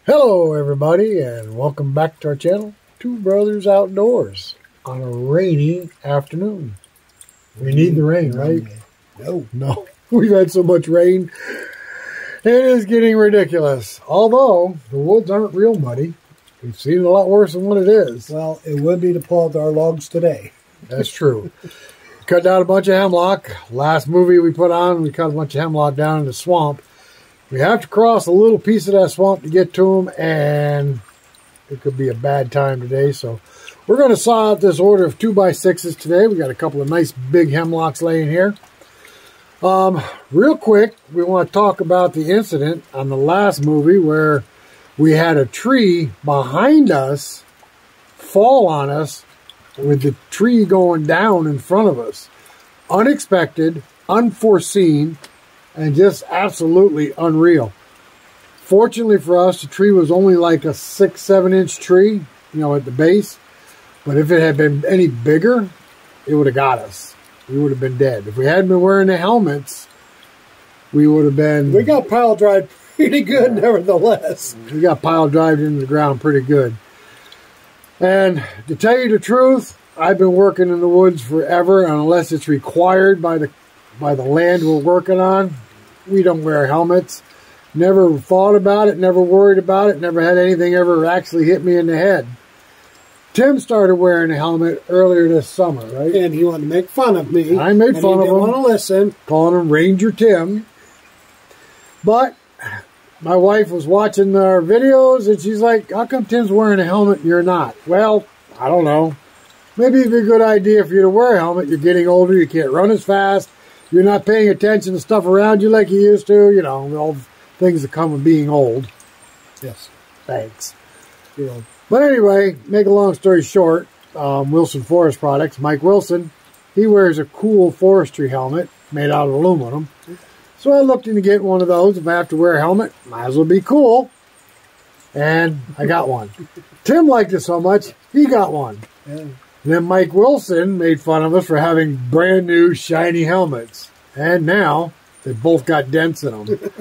Hello everybody and welcome back to our channel, Two Brothers Outdoors, on a rainy afternoon. We need the rain, right? No. We've had so much rain. It is getting ridiculous. Although the woods aren't real muddy. We've seen it a lot worse than what it is. Well, it would be to pull out our logs today. That's true. Cut down a bunch of hemlock. Last movie we put on, we cut a bunch of hemlock down in the swamp. We have to cross a little piece of that swamp to get to them, and it could be a bad time today. So we're going to saw out this order of 2x6s today. We got a couple of nice big hemlocks laying here. Real quick, we want to talk about the incident on the last movie where we had a tree behind us fall on us with the tree going down in front of us. Unexpected, unforeseen, and just absolutely unreal. Fortunately for us, the tree was only like a 6-7 inch tree, you know, at the base. But if it had been any bigger, it would have got us. We would have been dead. If we hadn't been wearing the helmets, we would have been... We got pile drive pretty good, nevertheless. We got pile drived into the ground pretty good. And to tell you the truth, I've been working in the woods forever, and unless it's required by the land we're working on, we don't wear helmets. Never thought about it, never worried about it, never had anything ever actually hit me in the head. Tim started wearing a helmet earlier this summer, right? And he wanted to make fun of me. I made fun of him. He didn't want to listen. Calling him Ranger Tim. But my wife was watching our videos, and she's like, how come Tim's wearing a helmet and you're not? Well, I don't know. Maybe it'd be a good idea for you to wear a helmet. You're getting older, you can't run as fast. You're not paying attention to stuff around you like you used to. You know, all things that come with being old. Yes. Thanks. You're old. But anyway, make a long story short, Wilson Forest Products, Mike Wilson, he wears a cool forestry helmet made out of aluminum. So I looked into getting one of those. If I have to wear a helmet, might as well be cool. And I got one. Tim liked it so much, he got one. Yeah. Then Mike Wilson made fun of us for having brand new shiny helmets. And now they both got dents in them.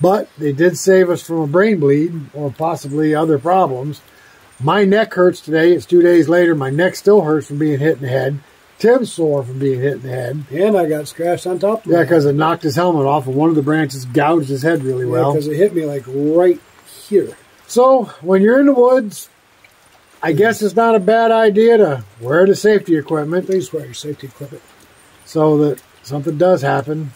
But they did save us from a brain bleed or possibly other problems. My neck hurts today. It's 2 days later. My neck still hurts from being hit in the head. Tim's sore from being hit in the head. And I got scratched on top of it. Yeah, because it knocked his helmet off and one of the branches gouged his head really well. Because it hit me like right here. So when you're in the woods, I guess it's not a bad idea to wear the safety equipment. Please wear your safety equipment. So that something does happen.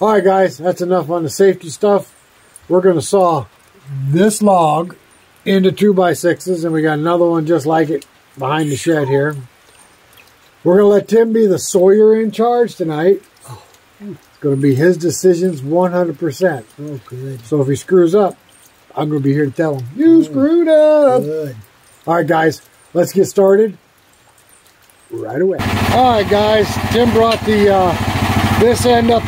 All right, guys, that's enough on the safety stuff. We're going to saw this log into 2x6s, and we got another one just like it behind the shed here. We're going to let Tim be the sawyer in charge tonight. It's going to be his decisions 100%. Oh, good. So if he screws up, I'm going to be here to tell him, you screwed up. Good. All right, guys, let's get started right away. All right, guys, Tim brought the this end up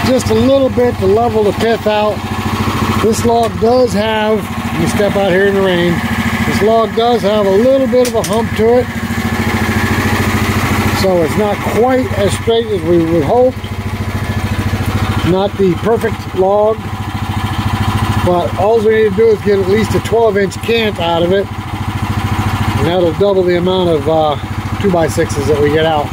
just a little bit to level the pith out. This log does have, let me step out here in the rain, this log does have a little bit of a hump to it. So it's not quite as straight as we would hope. Not the perfect log, but all we need to do is get at least a 12-inch cant out of it. And that'll double the amount of 2x6s that we get out.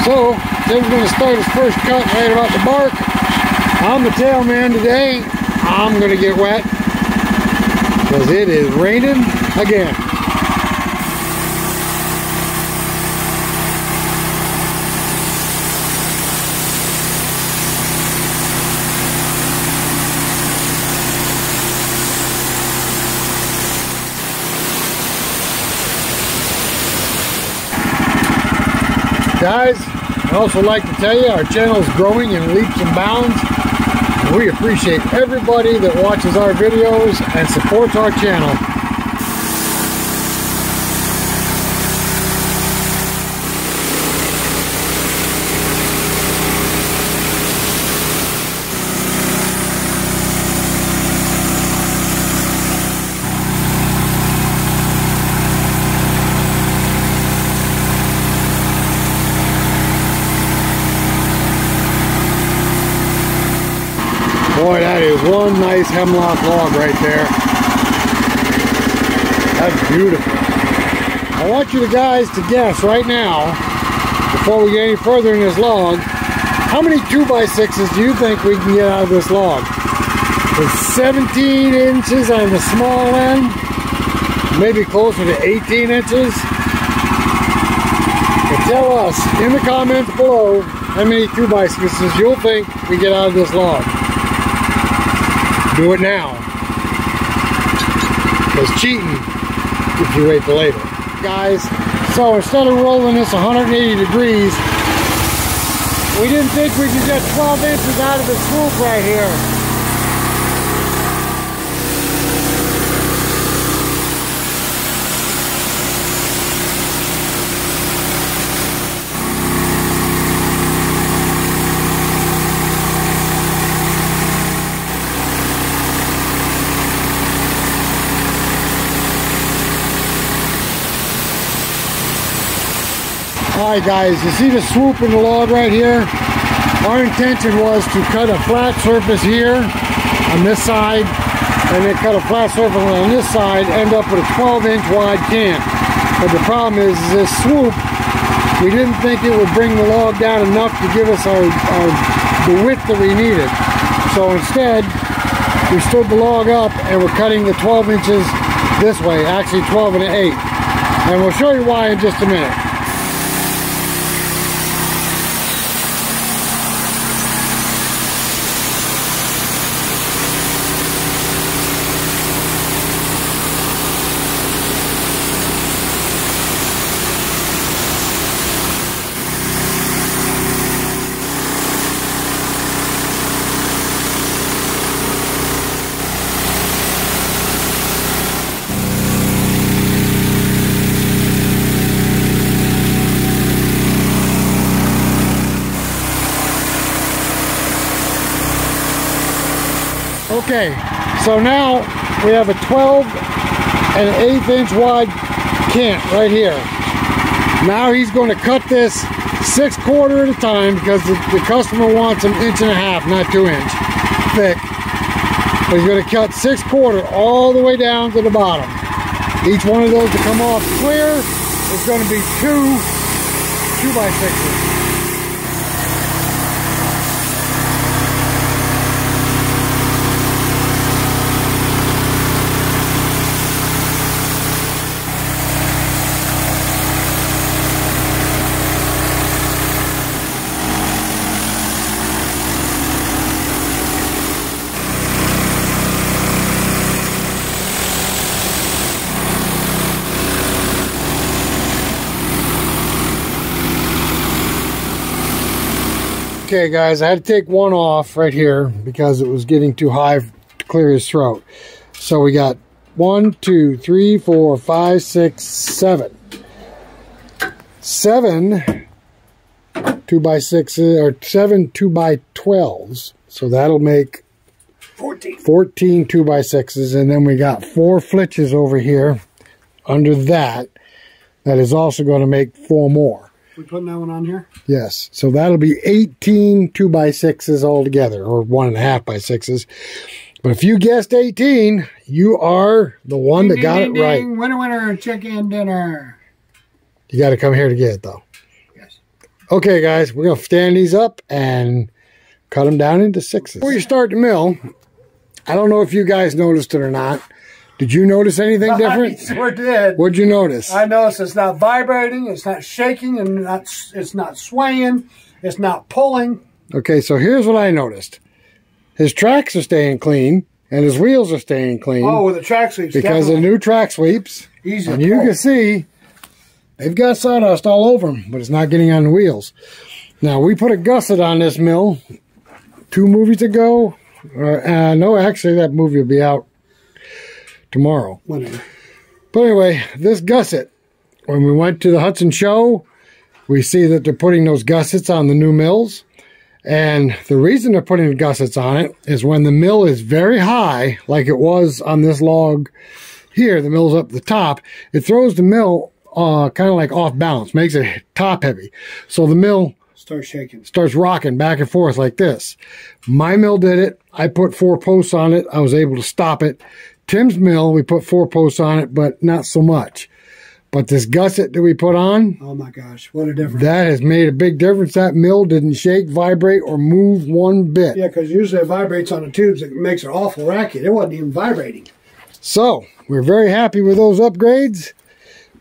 So, Tim's going to start his first cut right about the bark. I'm the tail man today. I'm going to get wet because it is raining again. Guys, I'd also like to tell you our channel is growing in leaps and bounds. And we appreciate everybody that watches our videos and supports our channel. Boy, that is one nice hemlock log right there. That's beautiful. I want you guys to guess right now, before we get any further in this log, how many 2x6s do you think we can get out of this log? It's 17 inches on the small end, maybe closer to 18 inches. But tell us in the comments below how many 2x6s you'll think we get out of this log. Do it now. It's cheating if you wait till later. Guys, so instead of rolling this 180 degrees, we didn't think we could get 12 inches out of the swoop right here. Alright guys, you see the swoop in the log right here? Our intention was to cut a flat surface here on this side, and then cut a flat surface on this side, end up with a 12-inch wide can. But the problem is this swoop, we didn't think it would bring the log down enough to give us the width that we needed. So instead, we stood the log up and we're cutting the 12 inches this way, actually 12 and an 8. And we'll show you why in just a minute. Okay, so now we have a 12 and an 1/8 inch wide cant right here. Now he's going to cut this 6/4 at a time because the customer wants them 1.5 inch, not 2 inch thick. But he's going to cut 6/4 all the way down to the bottom. Each one of those to come off clear is going to be 2x6s. Okay guys, I had to take one off right here because it was getting too high to clear his throat. So we got 1, 2, 3, 4, 5, 6, 7. 7 2x6s, or 7 2x12s. So that'll make 14 2x6s. And then we got 4 flitches over here under that. That is also going to make 4 more. We putting that one on here? Yes. So that'll be 18 2x6s altogether, or 1.5x6s. But if you guessed 18, you are the one that got it right. Winner, winner, chicken dinner. You got to come here to get it, though. Yes. Okay, guys, we're going to stand these up and cut them down into 6s. Before you start the mill, I don't know if you guys noticed it or not. Did you notice anything different? I sure did. What'd you notice? I noticed it's not vibrating, it's not shaking, and it's not swaying, it's not pulling. Okay, so here's what I noticed. His tracks are staying clean, and his wheels are staying clean. Oh, with the track sweeps. Because of new track sweeps. Easy. And you can see, they've got sawdust all over them, but it's not getting on the wheels. Now, we put a gusset on this mill 2 movies ago. No, actually, that movie will be out tomorrow. Whatever. But anyway, this gusset, when we went to the Hud-son show, we see that they're putting those gussets on the new mills. And the reason they're putting the gussets on it is when the mill is very high, like it was on this log here, the mill's up the top, it throws the mill kind of like off balance, makes it top heavy. So the mill starts rocking back and forth like this. My mill did it. I put 4 posts on it. I was able to stop it. Tim's mill, we put 4 posts on it, but not so much. But this gusset that we put on, oh my gosh, what a difference. That has made a big difference. That mill didn't shake, vibrate, or move one bit. Yeah, because usually it vibrates on the tubes. It makes an awful racket. It wasn't even vibrating. So, we're very happy with those upgrades.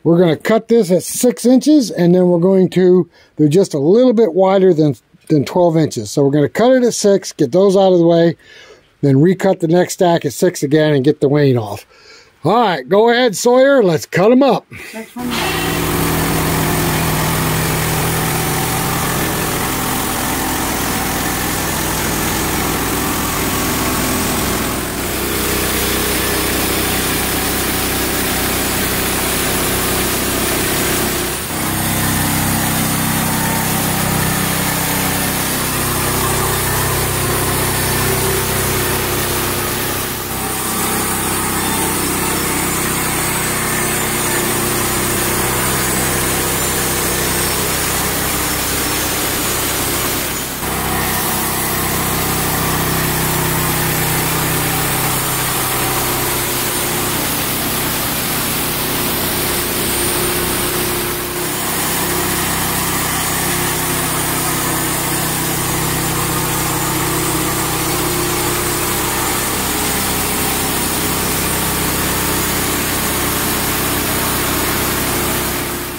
We're going to cut this at 6 inches, and then we're going to, they're just a little bit wider than 12 inches. So we're going to cut it at 6, get those out of the way, then recut the next stack at 6 again and get the wane off. All right, go ahead, Sawyer. Let's cut them up. Thanks for that.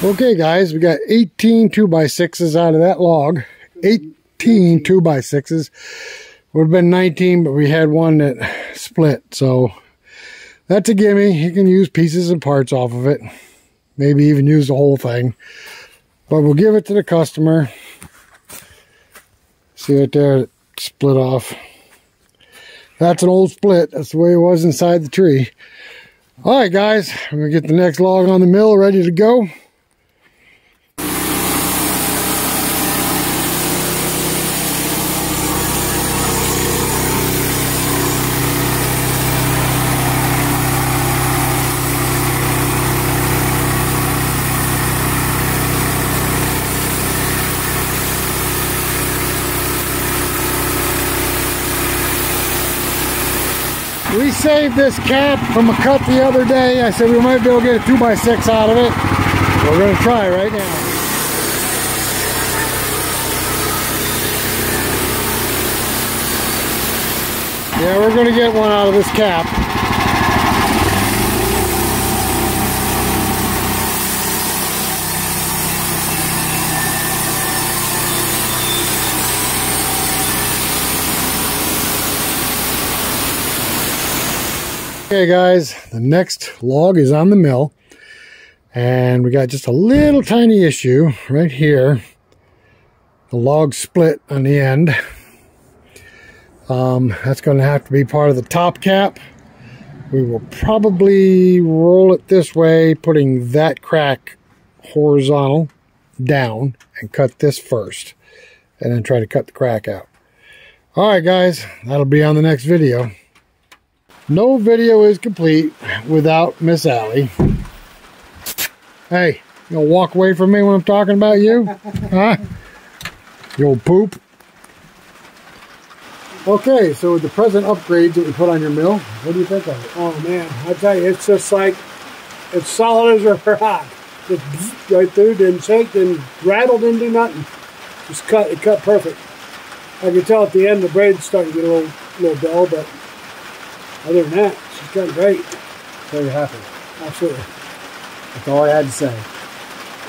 Okay, guys, we got 18 2x6s out of that log. 18 2x6s. Would have been 19, but we had one that split. So that's a gimme. You can use pieces and parts off of it. Maybe even use the whole thing. But we'll give it to the customer. See right there, it split off. That's an old split. That's the way it was inside the tree. All right, guys, we're going to get the next log on the mill ready to go. We saved this cap from a cut the other day. I said we might be able to get a 2x6 out of it. We're going to try right now. Yeah, we're going to get one out of this cap. Okay, guys, the next log is on the mill, and we got just a little tiny issue right here. The log split on the end. That's going to have to be part of the top cap. We will probably roll it this way, putting that crack horizontal down, and cut this first, and then try to cut the crack out. All right, guys, that'll be on the next video. No video is complete without Miss Allie. Hey, you gonna walk away from me when I'm talking about you? Huh? You old poop. Okay, so with the present upgrades that we put on your mill, what do you think of it? Oh man, I tell you, it's just like, it's solid as a rock. Just right through, didn't shake, didn't rattle, didn't do nothing. Just cut, it cut perfect. I could tell at the end the braid's starting to get a little dull, but other than that, she's done great. So you're happy? Absolutely. That's all I had to say.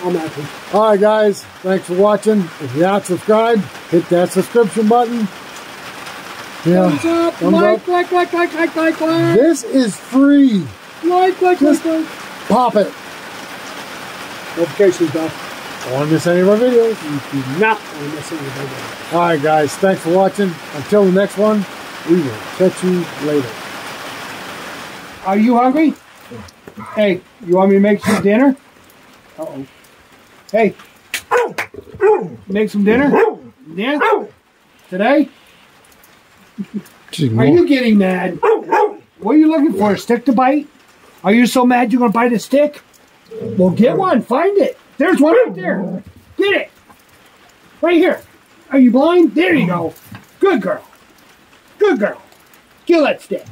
I'm happy. All right, guys. Thanks for watching. If you're not subscribed, hit that subscription button. Yeah. Thumbs up. Like. This is free. Like. Pop it. Notifications off. Don't want to miss any of our videos. You do not want to miss any of our videos. All right, guys. Thanks for watching. Until the next one, we will catch you later. Are you hungry? Hey, you want me to make some dinner? Uh-oh. Hey. Make some dinner? Yeah? Today? Are you getting mad? What are you looking for? A stick to bite? Are you so mad you're going to bite a stick? Well, get one. Find it. There's one right there. Get it. Right here. Are you blind? There you go. Good girl. Good girl. Kill that stick.